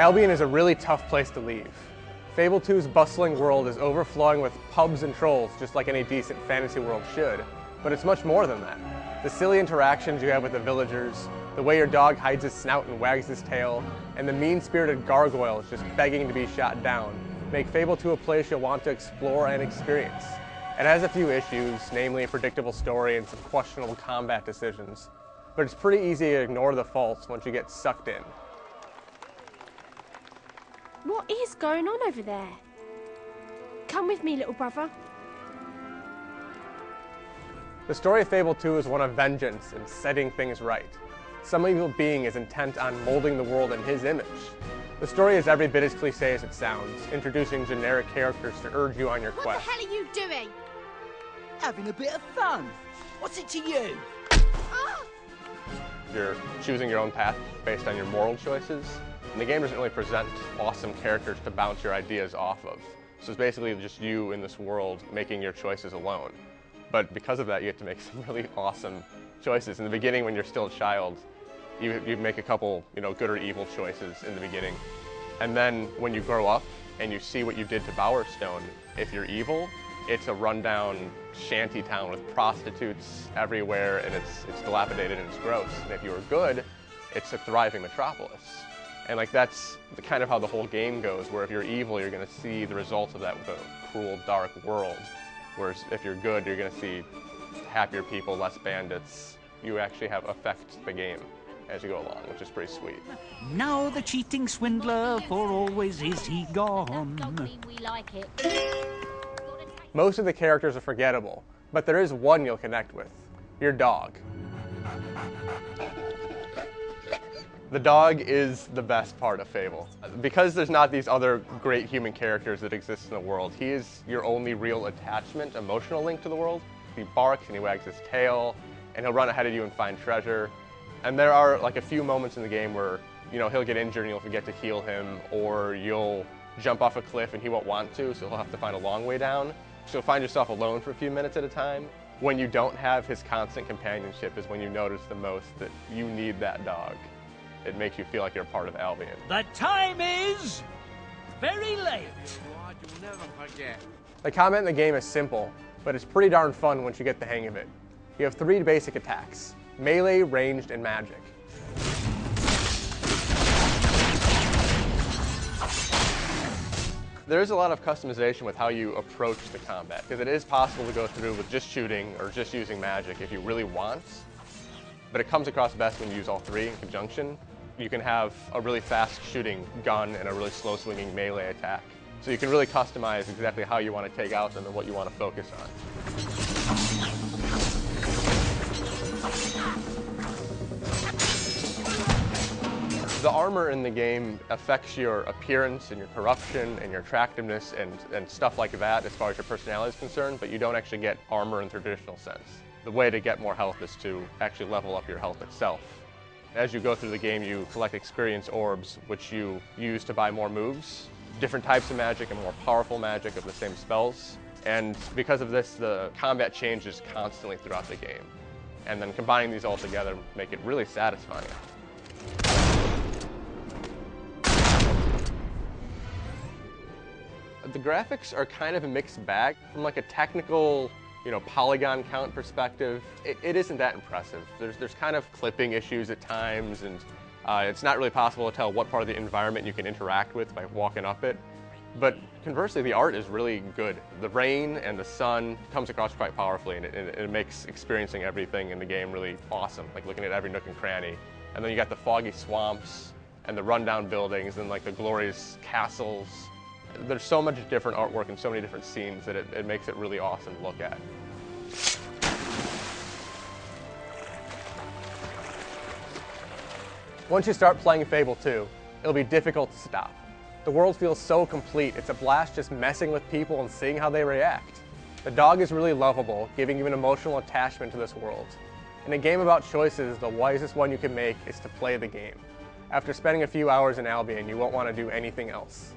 Albion is a really tough place to leave. Fable 2's bustling world is overflowing with pubs and trolls, just like any decent fantasy world should, but it's much more than that. The silly interactions you have with the villagers, the way your dog hides his snout and wags his tail, and the mean-spirited gargoyles just begging to be shot down make Fable 2 a place you'll want to explore and experience. It has a few issues, namely a predictable story and some questionable combat decisions, but it's pretty easy to ignore the faults once you get sucked in. What is going on over there? Come with me, little brother. The story of Fable 2 is one of vengeance and setting things right. Some evil being is intent on molding the world in his image. The story is every bit as cliché as it sounds, introducing generic characters to urge you on your quest. What the hell are you doing? Having a bit of fun. What's it to you? You're choosing your own path based on your moral choices. And the game doesn't really present awesome characters to bounce your ideas off of. So it's basically just you in this world making your choices alone. But because of that, you have to make some really awesome choices. In the beginning, when you're still a child, you make a couple, good or evil choices in the beginning. And then when you grow up and you see what you did to Bowerstone, if you're evil, it's a rundown shanty town with prostitutes everywhere, and it's dilapidated and it's gross. And if you were good, it's a thriving metropolis. And that's kind of how the whole game goes, where if you're evil, you're going to see the results of that with a cruel, dark world. Whereas if you're good, you're going to see happier people, less bandits. You actually affect the game as you go along, which is pretty sweet. Now the cheating swindler, for always is he gone. That don't mean we like it. Most of the characters are forgettable, but there is one you'll connect with, your dog. The dog is the best part of Fable. Because there's not these other great human characters that exist in the world, he is your only real attachment, emotional link to the world. He barks and he wags his tail, and he'll run ahead of you and find treasure. And there are a few moments in the game where, he'll get injured and you'll forget to heal him, or you'll jump off a cliff and he won't want to, so he'll have to find a long way down. So you'll find yourself alone for a few minutes at a time. When you don't have his constant companionship is when you notice the most that you need that dog. It makes you feel like you're a part of Albion. The time is very late. You'll never forget. The combat in the game is simple, but it's pretty darn fun once you get the hang of it. You have 3 basic attacks: melee, ranged, and magic. There is a lot of customization with how you approach the combat, because it is possible to go through with just shooting or just using magic if you really want, but it comes across best when you use all 3 in conjunction. You can have a really fast shooting gun and a really slow swinging melee attack. So you can really customize exactly how you want to take out them and what you want to focus on. The armor in the game affects your appearance and your corruption and your attractiveness and stuff like that as far as your personality is concerned, but you don't actually get armor in the traditional sense. The way to get more health is to actually level up your health itself. As you go through the game, you collect experience orbs, which you use to buy more moves, different types of magic and more powerful magic of the same spells. And because of this, the combat changes constantly throughout the game. And then combining these all together make it really satisfying. The graphics are kind of a mixed bag. From a technical, polygon count perspective, it isn't that impressive. There's kind of clipping issues at times, and it's not really possible to tell what part of the environment you can interact with by walking up it. But conversely, the art is really good. The rain and the sun comes across quite powerfully, and it makes experiencing everything in the game really awesome, like looking at every nook and cranny. And then you got the foggy swamps and the rundown buildings and the glorious castles. There's so much different artwork and so many different scenes that it makes it really awesome to look at. Once you start playing Fable 2, it'll be difficult to stop. The world feels so complete, it's a blast just messing with people and seeing how they react. The dog is really lovable, giving you an emotional attachment to this world. In a game about choices, the wisest one you can make is to play the game. After spending a few hours in Albion, you won't want to do anything else.